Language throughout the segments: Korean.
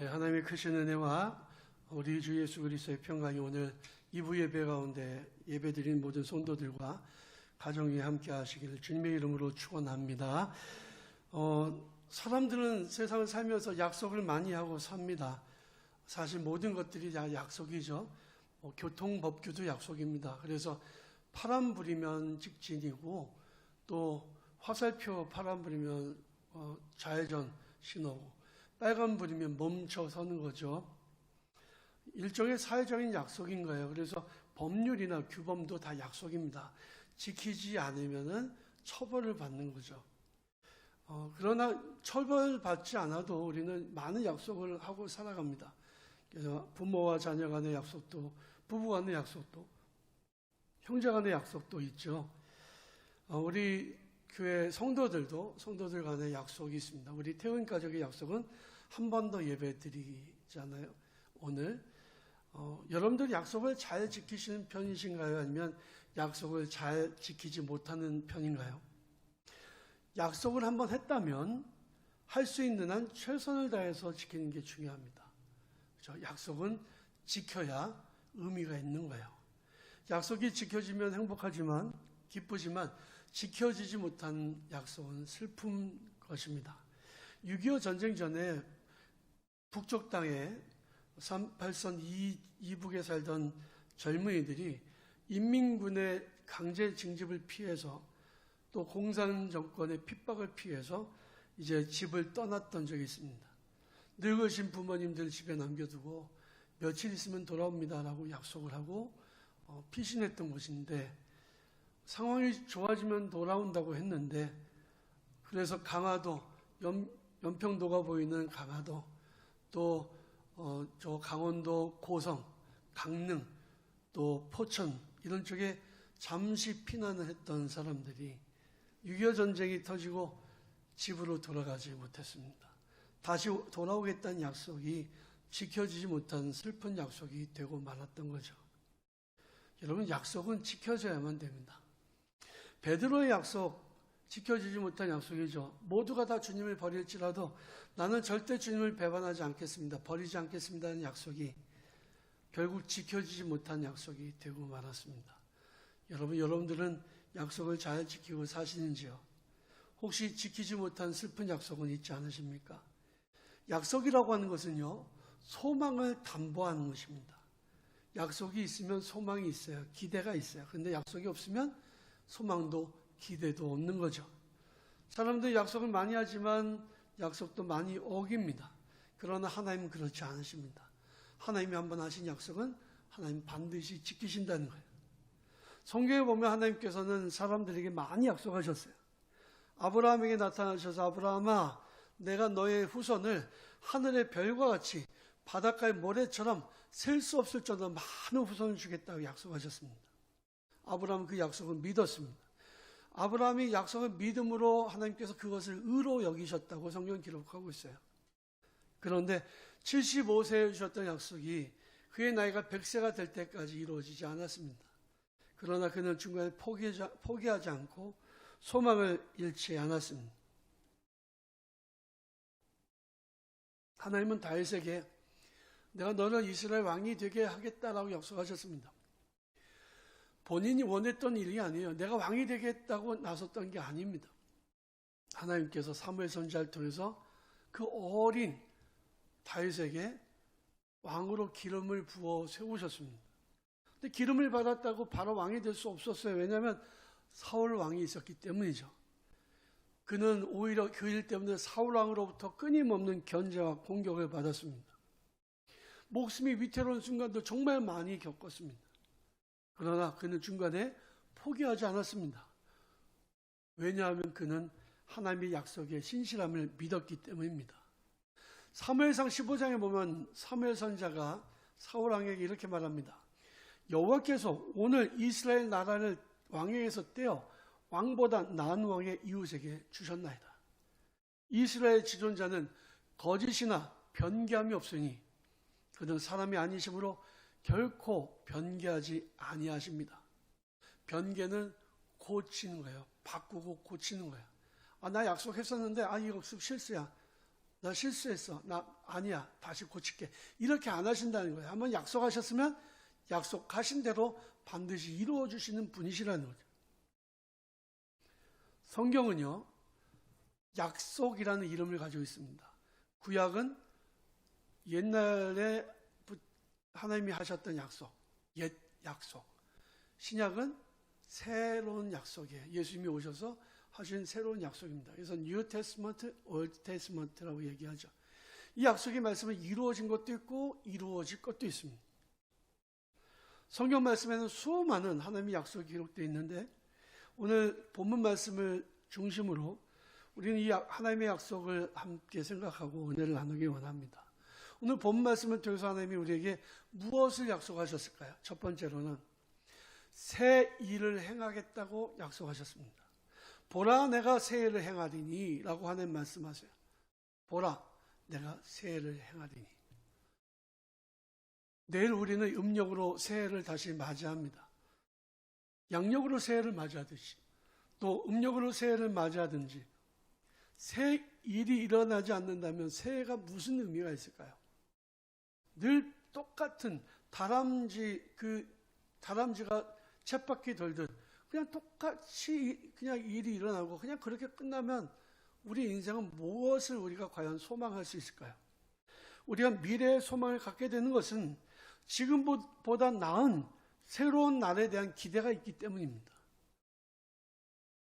하나님의 크신 은혜와 우리 주 예수 그리스도의 평강이 오늘 2부 예배 가운데 예배드린 모든 성도들과 가정 위에 함께 하시기를 주님의 이름으로 축원합니다. 사람들은 세상을 살면서 약속을 많이 하고 삽니다. 사실 모든 것들이 다 약속이죠. 교통 법규도 약속입니다. 그래서 파란 불이면 직진이고 또 화살표 파란 불이면 좌회전 신호고 빨간 불이면 멈춰 서는 거죠. 일종의 사회적인 약속인 거예요. 그래서 법률이나 규범도 다 약속입니다. 지키지 않으면 처벌을 받는 거죠. 그러나 처벌받지 않아도 우리는 많은 약속을 하고 살아갑니다. 그래서 부모와 자녀 간의 약속도, 부부 간의 약속도, 형제 간의 약속도 있죠. 우리 교회 성도들 간의 약속이 있습니다. 우리 태원 가족의 약속은 한 번 더 예배 드리잖아요. 오늘 여러분들 약속을 잘 지키시는 편이신가요? 아니면 약속을 잘 지키지 못하는 편인가요? 약속을 한번 했다면 할 수 있는 한 최선을 다해서 지키는 게 중요합니다. 그렇죠? 약속은 지켜야 의미가 있는 거예요. 약속이 지켜지면 행복하지만 기쁘지만 지켜지지 못한 약속은 슬픈 것입니다. 6.25 전쟁 전에 북쪽 땅에 38선 이북에 살던 젊은이들이 인민군의 강제 징집을 피해서 또 공산 정권의 핍박을 피해서 이제 집을 떠났던 적이 있습니다. 늙으신 부모님들 집에 남겨두고 며칠 있으면 돌아옵니다라고 약속을 하고 피신했던 곳인데 상황이 좋아지면 돌아온다고 했는데 그래서 강화도, 연평도가 보이는 강화도 또 저 강원도 고성, 강릉 또 포천 이런 쪽에 잠시 피난을 했던 사람들이 6.25 전쟁이 터지고 집으로 돌아가지 못했습니다. 다시 돌아오겠다는 약속이 지켜지지 못한 슬픈 약속이 되고 말았던 거죠. 여러분, 약속은 지켜져야만 됩니다. 베드로의 약속, 지켜지지 못한 약속이죠. 모두가 다 주님을 버릴지라도 나는 절대 주님을 배반하지 않겠습니다. 버리지 않겠습니다는 약속이 결국 지켜지지 못한 약속이 되고 말았습니다. 여러분들은 약속을 잘 지키고 사시는지요? 혹시 지키지 못한 슬픈 약속은 있지 않으십니까? 약속이라고 하는 것은요, 소망을 담보하는 것입니다. 약속이 있으면 소망이 있어요. 기대가 있어요. 그런데 약속이 없으면 소망도 기대도 없는 거죠. 사람들이 약속을 많이 하지만 약속도 많이 어깁니다. 그러나 하나님은 그렇지 않으십니다. 하나님이 한번 하신 약속은 하나님 반드시 지키신다는 거예요. 성경에 보면 하나님께서는 사람들에게 많이 약속하셨어요. 아브라함에게 나타나셔서 아브라함아, 내가 너의 후손을 하늘의 별과 같이 바닷가의 모래처럼 셀 수 없을 정도로 많은 후손을 주겠다고 약속하셨습니다. 아브라함은 그 약속을 믿었습니다. 아브라함이 약속을 믿음으로 하나님께서 그것을 의로 여기셨다고 성경은 기록하고 있어요. 그런데 75세에 주셨던 약속이 그의 나이가 100세가 될 때까지 이루어지지 않았습니다. 그러나 그는 중간에 포기하지 않고 소망을 잃지 않았습니다. 하나님은 다윗에게 내가 너를 이스라엘 왕이 되게 하겠다라고 약속하셨습니다. 본인이 원했던 일이 아니에요. 내가 왕이 되겠다고 나섰던 게 아닙니다. 하나님께서 사무엘 선지자를 통해서 그 어린 다윗에게 왕으로 기름을 부어 세우셨습니다. 근데 기름을 받았다고 바로 왕이 될 수 없었어요. 왜냐하면 사울 왕이 있었기 때문이죠. 그는 오히려 그 일 때문에 사울 왕으로부터 끊임없는 견제와 공격을 받았습니다. 목숨이 위태로운 순간도 정말 많이 겪었습니다. 그러나 그는 중간에 포기하지 않았습니다. 왜냐하면 그는 하나님의 약속의 신실함을 믿었기 때문입니다. 사무엘상 15장에 보면 사무엘 선지자가 사울 왕에게 이렇게 말합니다. 여호와께서 오늘 이스라엘 나라를 왕에게서 떼어 왕보다 나은 왕의 이웃에게 주셨나이다. 이스라엘 지존자는 거짓이나 변개함이 없으니 그는 사람이 아니시므로 결코 변개하지 아니하십니다. 변개는 고치는 거예요. 바꾸고 고치는 거예요. 나 약속했었는데 이거 실수야. 나 실수했어. 나 아니야. 다시 고칠게. 이렇게 안 하신다는 거예요. 한번 약속하셨으면 약속하신 대로 반드시 이루어 주시는 분이시라는 거죠. 성경은요, 약속이라는 이름을 가지고 있습니다. 구약은 옛날에 하나님이 하셨던 약속, 옛 약속. 신약은 새로운 약속이에요. 예수님이 오셔서 하신 새로운 약속입니다. 그래서 New Testament, Old Testament라고 얘기하죠. 이 약속의 말씀은 이루어진 것도 있고 이루어질 것도 있습니다. 성경 말씀에는 수많은 하나님의 약속이 기록되어 있는데 오늘 본문 말씀을 중심으로 우리는 이 하나님의 약속을 함께 생각하고 은혜를 나누기 원합니다. 오늘 본문 말씀을 통해서 하나님이 우리에게 무엇을 약속하셨을까요? 첫 번째로는 새 일을 행하겠다고 약속하셨습니다. 보라 내가 새 일을 행하리니 라고 하나님 말씀하세요. 보라 내가 새 일을 행하리니. 내일 우리는 음력으로 새해를 다시 맞이합니다. 양력으로 새해를 맞이하듯이 또 음력으로 새해를 맞이하든지 새 일이 일어나지 않는다면 새해가 무슨 의미가 있을까요? 늘 똑같은 다람쥐가 쳇바퀴 돌듯 그냥 똑같이 그냥 일이 일어나고 그냥 그렇게 끝나면 우리 인생은 무엇을 우리가 과연 소망할 수 있을까요? 우리가 미래의 소망을 갖게 되는 것은 지금보다 나은 새로운 날에 대한 기대가 있기 때문입니다.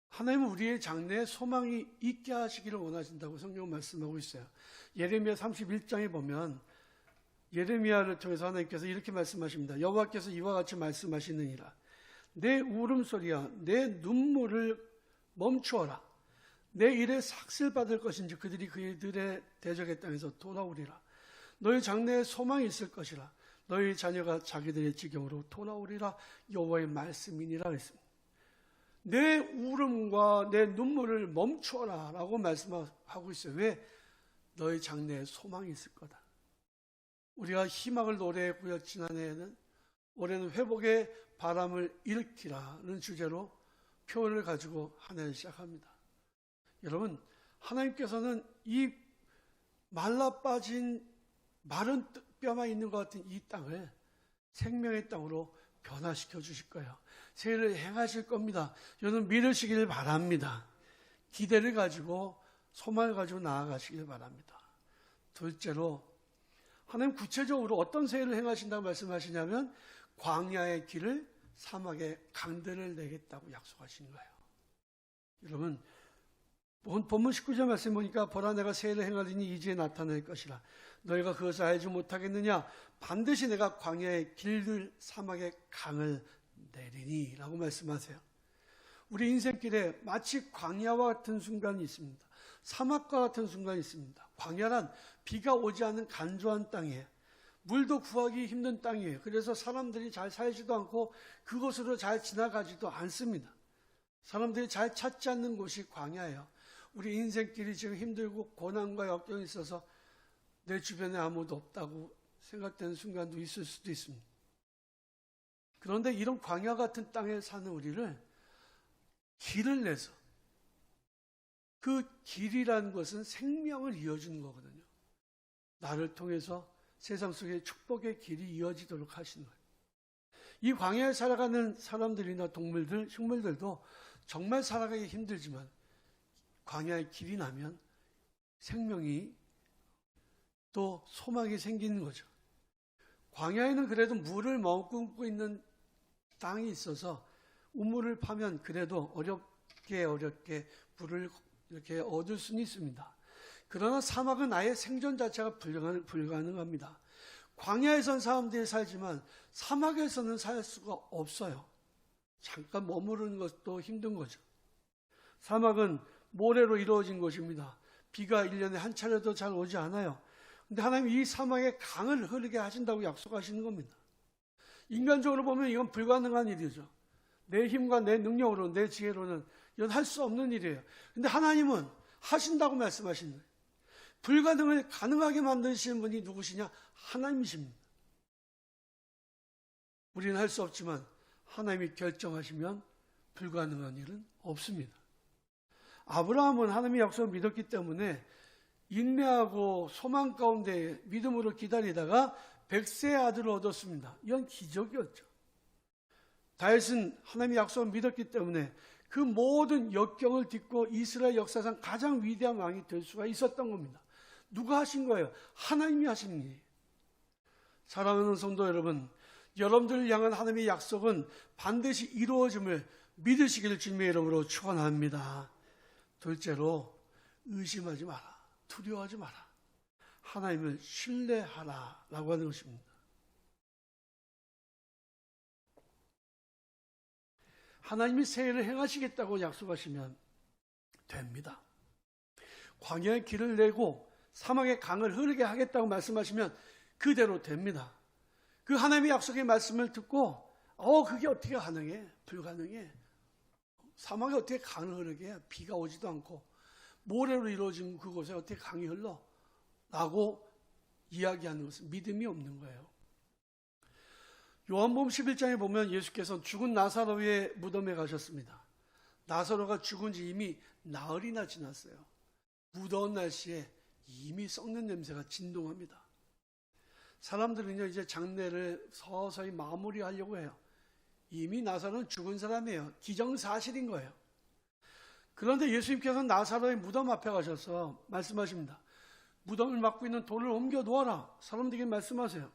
하나님은 우리의 장래에 소망이 있게 하시기를 원하신다고 성경은 말씀하고 있어요. 예레미야 31장에 보면 예레미야를 통해서 하나님께서 이렇게 말씀하십니다. 여호와께서 이와 같이 말씀하시느니라. 내 울음소리야 내 눈물을 멈추어라. 내 일에 삭슬 받을 것인지 그들이 그들의 대적의 땅에서 돌아오리라. 너희 장래에 소망이 있을 것이라. 너희 자녀가 자기들의 지경으로 돌아오리라. 여호와의 말씀이니라 했습니다. 내 울음과 내 눈물을 멈추어라 라고 말씀하고 있어요. 왜? 너희 장래에 소망이 있을 거다. 우리가 희망을 노래했고요. 지난해에는 올해는 회복의 바람을 일으키라는 주제로 표현을 가지고 한 해를 시작합니다. 여러분, 하나님께서는 이 말라빠진 마른 뼈만 있는 것 같은 이 땅을 생명의 땅으로 변화시켜 주실 거예요. 새해를 행하실 겁니다. 여러분 믿으시길 바랍니다. 기대를 가지고 소망을 가지고 나아가시길 바랍니다. 둘째로 하나님 구체적으로 어떤 새해를 행하신다고 말씀하시냐면 광야의 길을 사막의 강들을 내겠다고 약속하신 거예요. 여러분 본문 19절 말씀 보니까 보라 내가 새해를 행하리니 이제 나타날 것이라. 너희가 그것을 알지 못하겠느냐? 반드시 내가 광야의 길들 사막의 강을 내리니 라고 말씀하세요. 우리 인생길에 마치 광야와 같은 순간이 있습니다. 사막과 같은 순간이 있습니다. 광야란 비가 오지 않는 간조한 땅이에요. 물도 구하기 힘든 땅이에요. 그래서 사람들이 잘 살지도 않고 그곳으로 잘 지나가지도 않습니다. 사람들이 잘 찾지 않는 곳이 광야예요. 우리 인생길이 지금 힘들고 고난과 역경이 있어서 내 주변에 아무도 없다고 생각되는 순간도 있을 수도 있습니다. 그런데 이런 광야 같은 땅에 사는 우리를 길을 내서 그 길이라는 것은 생명을 이어주는 거거든요. 나를 통해서 세상 속에 축복의 길이 이어지도록 하시는 거예요. 이 광야에 살아가는 사람들이나 동물들, 식물들도 정말 살아가기 힘들지만 광야의 길이 나면 생명이 또 소망이 생기는 거죠. 광야에는 그래도 물을 머금고 있는 땅이 있어서 우물을 파면 그래도 어렵게 물을 이렇게 얻을 수는 있습니다. 그러나 사막은 아예 생존 자체가 불가능합니다. 광야에선 사람들이 살지만 사막에서는 살 수가 없어요. 잠깐 머무르는 것도 힘든 거죠. 사막은 모래로 이루어진 곳입니다. 비가 1년에 한 차례도 잘 오지 않아요. 근데 하나님이 이 사막에 강을 흐르게 하신다고 약속하시는 겁니다. 인간적으로 보면 이건 불가능한 일이죠. 내 힘과 내 능력으로, 내 지혜로는 이건 할 수 없는 일이에요. 근데 하나님은 하신다고 말씀하신 거예요. 불가능을 가능하게 만드시는 분이 누구시냐? 하나님이십니다. 우리는 할 수 없지만 하나님이 결정하시면 불가능한 일은 없습니다. 아브라함은 하나님의 약속을 믿었기 때문에 인내하고 소망 가운데 믿음으로 기다리다가 100세의 아들을 얻었습니다. 이건 기적이었죠. 다윗은 하나님의 약속을 믿었기 때문에 그 모든 역경을 딛고 이스라엘 역사상 가장 위대한 왕이 될 수가 있었던 겁니다. 누가 하신 거예요? 하나님이 하신 일이에요. 사랑하는 성도 여러분, 여러분들을 향한 하나님의 약속은 반드시 이루어짐을 믿으시기를 주님의 이름으로 축원합니다. 둘째로, 의심하지 마라. 두려워하지 마라. 하나님을 신뢰하라 라고 하는 것입니다. 하나님이 새해를 행하시겠다고 약속하시면 됩니다. 광야의 길을 내고 사막의 강을 흐르게 하겠다고 말씀하시면 그대로 됩니다. 그 하나님의 약속의 말씀을 듣고 그게 어떻게 가능해? 불가능해. 사막에 어떻게 강을 흐르게 해? 비가 오지도 않고 모래로 이루어진 그곳에 어떻게 강이 흘러? 라고 이야기하는 것은 믿음이 없는 거예요. 요한복음 11장에 보면 예수께서 죽은 나사로의 무덤에 가셨습니다. 나사로가 죽은 지 이미 나흘이나 지났어요. 무더운 날씨에 이미 썩는 냄새가 진동합니다. 사람들은요, 이제 장례를 서서히 마무리하려고 해요. 이미 나사로는 죽은 사람이에요. 기정사실인 거예요. 그런데 예수님께서 나사로의 무덤 앞에 가셔서 말씀하십니다. 무덤을 막고 있는 돌을 옮겨 놓아라. 사람들에게 말씀하세요.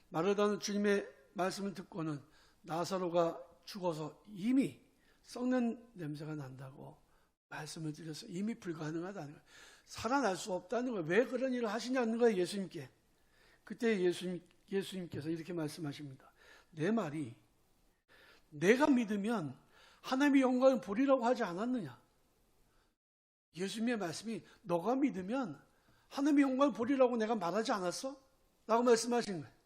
마르다는 주님의 말씀을 듣고는 나사로가 죽어서 이미 썩는 냄새가 난다고 말씀을 드렸어요. 이미 불가능하다는 거예요. 살아날 수 없다는 거예요. 왜 그런 일을 하시냐는 거예요, 예수님께. 그때 예수님께서 이렇게 말씀하십니다. 내 말이 내가 믿으면 하나님의 영광을 보리라고 하지 않았느냐? 예수님의 말씀이 너가 믿으면 하나님의 영광을 보리라고 내가 말하지 않았어? 라고 말씀하신 거예요.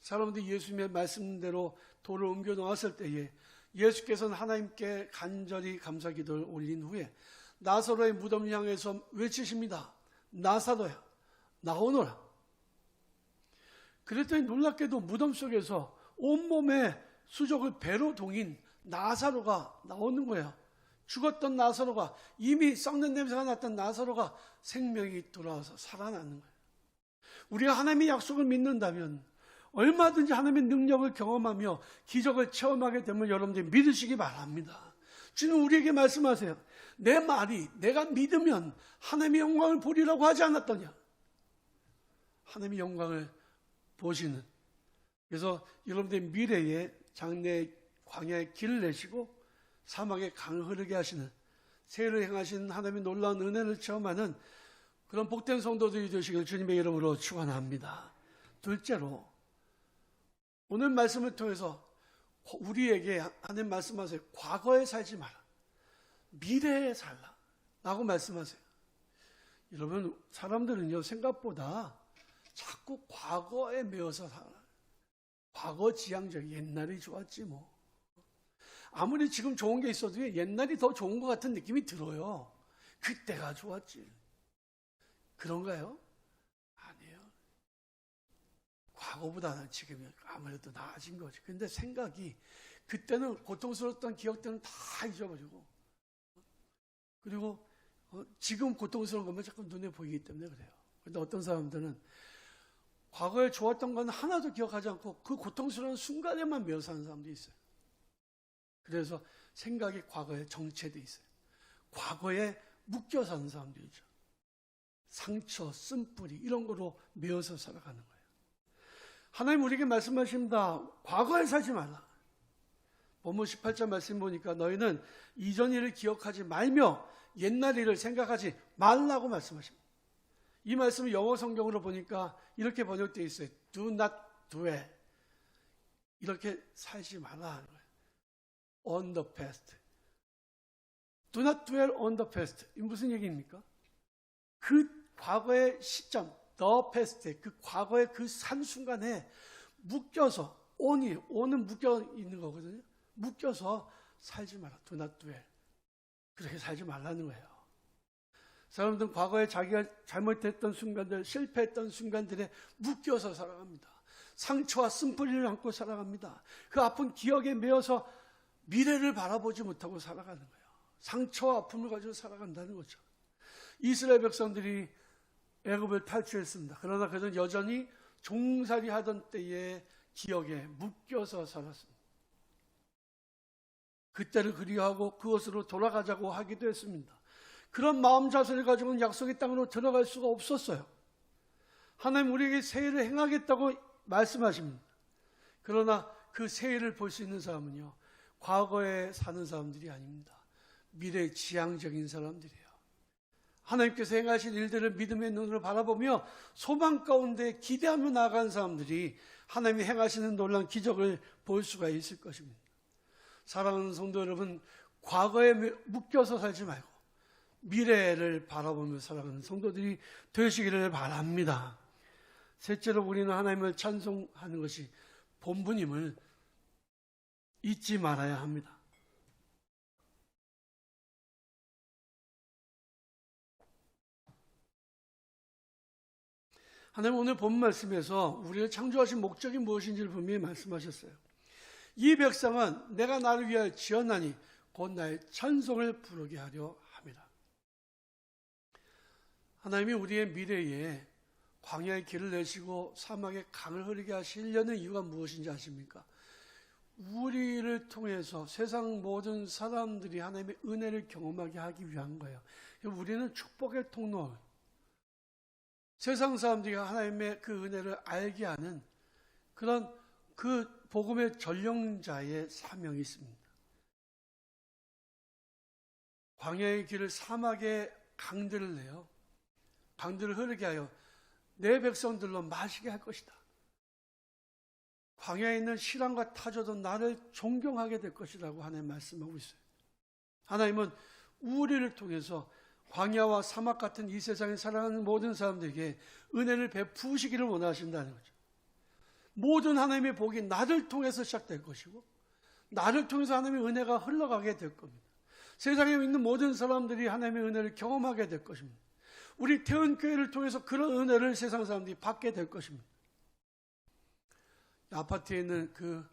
사람들이 예수님의 말씀대로 돌을 옮겨 놓았을 때에 예수께서는 하나님께 간절히 감사 기도를 올린 후에 나사로의 무덤을 향해서 외치십니다. 나사로야, 나오너라. 그랬더니 놀랍게도 무덤 속에서 온몸에 수족을 배로 동인 나사로가 나오는 거예요. 죽었던 나사로가, 이미 썩는 냄새가 났던 나사로가 생명이 돌아와서 살아나는 거예요. 우리가 하나님의 약속을 믿는다면 얼마든지 하나님의 능력을 경험하며 기적을 체험하게 되면 여러분들이 믿으시기 바랍니다. 주님 우리에게 말씀하세요. 내 말이 내가 믿으면 하나님의 영광을 보리라고 하지 않았더냐? 하나님의 영광을 보시는. 그래서 여러분들의 미래에 장래 광야의 길을 내시고 사막에 강을 흐르게 하시는, 새해를 행하시는 하나님의 놀라운 은혜를 체험하는 그런 복된 성도들이 되시길 주님의 이름으로 축원합니다. 둘째로, 오늘 말씀을 통해서 우리에게 하나님 말씀하세요. 과거에 살지 마라. 미래에 살라. 라고 말씀하세요. 여러분, 사람들은요, 생각보다 자꾸 과거에 매여서 살아요. 과거 지향적, 옛날이 좋았지 뭐. 아무리 지금 좋은 게 있어도 옛날이 더 좋은 것 같은 느낌이 들어요. 그때가 좋았지. 그런가요? 아니에요. 과거보다는 지금이 아무래도 나아진 거지. 근데 생각이, 그때는 고통스러웠던 기억들은 다 잊어버리고, 그리고 지금 고통스러운 것만 자꾸 눈에 보이기 때문에 그래요. 근데 어떤 사람들은 과거에 좋았던 건 하나도 기억하지 않고 그 고통스러운 순간에만 매여 사는 사람도 있어요. 그래서 생각이 과거에 정체돼 있어요. 과거에 묶여 사는 사람도 있죠. 상처, 쓴뿌리 이런 거로 매어서 살아가는 거예요. 하나님 우리에게 말씀하십니다. 과거에 살지 말라. 본문 18절 말씀 보니까 너희는 이전 일을 기억하지 말며 옛날 일을 생각하지 말라고 말씀하십니다. 이 말씀을 영어 성경으로 보니까 이렇게 번역되어 있어요. Do not dwell. 이렇게 살지 말라 하는 거예요. On the past. Do not dwell on the past. 이 무슨 얘기입니까? 그 과거의 시점, the past, 그 과거의 그 산순간에 묶여서, on은 묶여 있는 거거든요. 묶여서 살지 마라. Do not dwell. 그렇게 살지 말라는 거예요. 사람들은 과거에 자기가 잘못했던 순간들, 실패했던 순간들에 묶여서 살아갑니다. 상처와 쓴뿌리를 안고 살아갑니다. 그 아픈 기억에 매여서 미래를 바라보지 못하고 살아가는 거예요. 상처와 아픔을 가지고 살아간다는 거죠. 이스라엘 백성들이 애굽을 탈출했습니다. 그러나 그들은 여전히 종살이 하던 때의 기억에 묶여서 살았습니다. 그때를 그리워하고 그것으로 돌아가자고 하기도 했습니다. 그런 마음 자세를 가지고는 약속의 땅으로 들어갈 수가 없었어요. 하나님 우리에게 새해를 행하겠다고 말씀하십니다. 그러나 그 새해를 볼 수 있는 사람은요, 과거에 사는 사람들이 아닙니다. 미래 지향적인 사람들이에요. 하나님께서 행하신 일들을 믿음의 눈으로 바라보며 소망 가운데 기대하며 나아가는 사람들이 하나님이 행하시는 놀라운 기적을 볼 수가 있을 것입니다. 사랑하는 성도 여러분, 과거에 묶여서 살지 말고 미래를 바라보며 살아가는 성도들이 되시기를 바랍니다. 셋째로 우리는 하나님을 찬송하는 것이 본분임을 잊지 말아야 합니다. 하나님 오늘 본 말씀에서 우리를 창조하신 목적이 무엇인지를 분명히 말씀하셨어요. 이 백성은 내가 나를 위하여 지었나니 곧 나의 찬송을 부르게 하려 함이라. 하나님이 우리의 미래에 광야의 길을 내시고 사막에 강을 흐르게 하시려는 이유가 무엇인지 아십니까? 우리를 통해서 세상 모든 사람들이 하나님의 은혜를 경험하게 하기 위한 거예요. 우리는 축복의 통로, 세상 사람들이 하나님의 그 은혜를 알게 하는 그런 그 복음의 전령자의 사명이 있습니다. 광야의 길을 사막에 강들을 내요. 강들을 흐르게 하여 내 백성들로 마시게 할 것이다. 광야에 있는 시람과 타조도 나를 존경하게 될 것이라고 하나님 말씀하고 있어요. 하나님은 우리를 통해서 광야와 사막 같은 이 세상에 살아가는 모든 사람들에게 은혜를 베푸시기를 원하신다는 거죠. 모든 하나님의 복이 나를 통해서 시작될 것이고 나를 통해서 하나님의 은혜가 흘러가게 될 겁니다. 세상에 있는 모든 사람들이 하나님의 은혜를 경험하게 될 것입니다. 우리 태은교회를 통해서 그런 은혜를 세상 사람들이 받게 될 것입니다. 아파트에 있는 그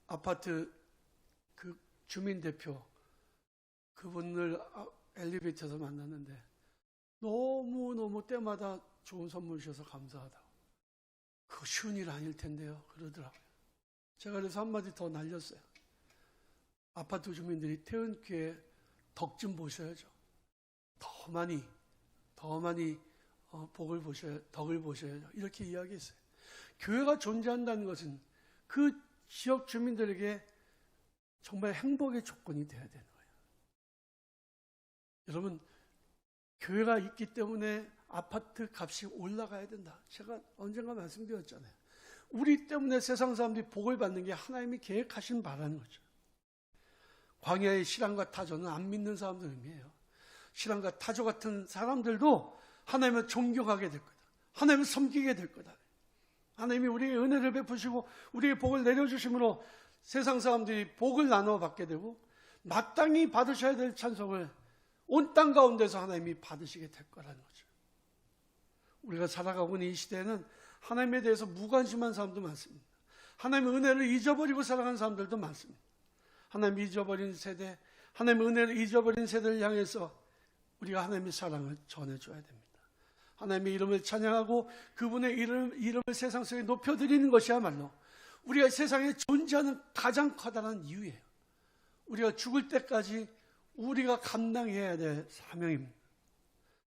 아파트 그 주민대표 그분을 엘리베이터에서 만났는데 너무너무 때마다 좋은 선물 주셔서 감사하다고. 그거 쉬운 일 아닐 텐데요. 그러더라고요. 제가 그래서 한마디 더 날렸어요. 아파트 주민들이 태은교회 덕 좀 보셔야죠. 더 많이 덕을 보셔야죠. 이렇게 이야기했어요. 교회가 존재한다는 것은 그 지역 주민들에게 정말 행복의 조건이 되어야 되는 거예요. 여러분, 교회가 있기 때문에 아파트 값이 올라가야 된다. 제가 언젠가 말씀드렸잖아요. 우리 때문에 세상 사람들이 복을 받는 게 하나님이 계획하신 바라는 거죠. 광야의 시람과 타조는 안 믿는 사람들 의미예요. 시람과 타조 같은 사람들도 하나님을 존경하게 될 거다. 하나님을 섬기게 될 거다. 하나님이 우리에게 은혜를 베푸시고 우리에게 복을 내려주심으로 세상 사람들이 복을 나눠 받게 되고 마땅히 받으셔야 될 찬송을 온 땅 가운데서 하나님이 받으시게 될 거라는 거죠. 우리가 살아가고 있는 이 시대에는 하나님에 대해서 무관심한 사람도 많습니다. 하나님의 은혜를 잊어버리고 살아가는 사람들도 많습니다. 하나님 잊어버린 세대, 하나님의 은혜를 잊어버린 세대를 향해서 우리가 하나님의 사랑을 전해줘야 됩니다. 하나님의 이름을 찬양하고 그분의 이름을 세상 속에 높여드리는 것이야말로 우리가 세상에 존재하는 가장 커다란 이유예요. 우리가 죽을 때까지 우리가 감당해야 될 사명입니다.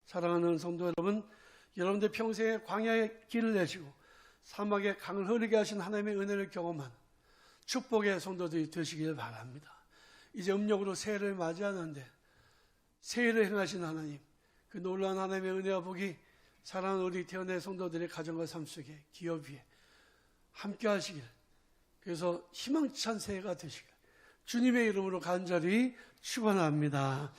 사랑하는 성도 여러분, 여러분들 평생에 광야의 길을 내시고 사막에 강을 흐르게 하신 하나님의 은혜를 경험한 축복의 성도들이 되시길 바랍니다. 이제 음력으로 새해를 맞이하는데 새해를 행하신 하나님, 그 놀라운 하나님의 은혜와 복이 사랑하는 우리 태어난 성도들의 가정과 삶 속에 기업 위에 함께 하시길, 그래서 희망찬 새해가 되시길 주님의 이름으로 간절히 축원합니다.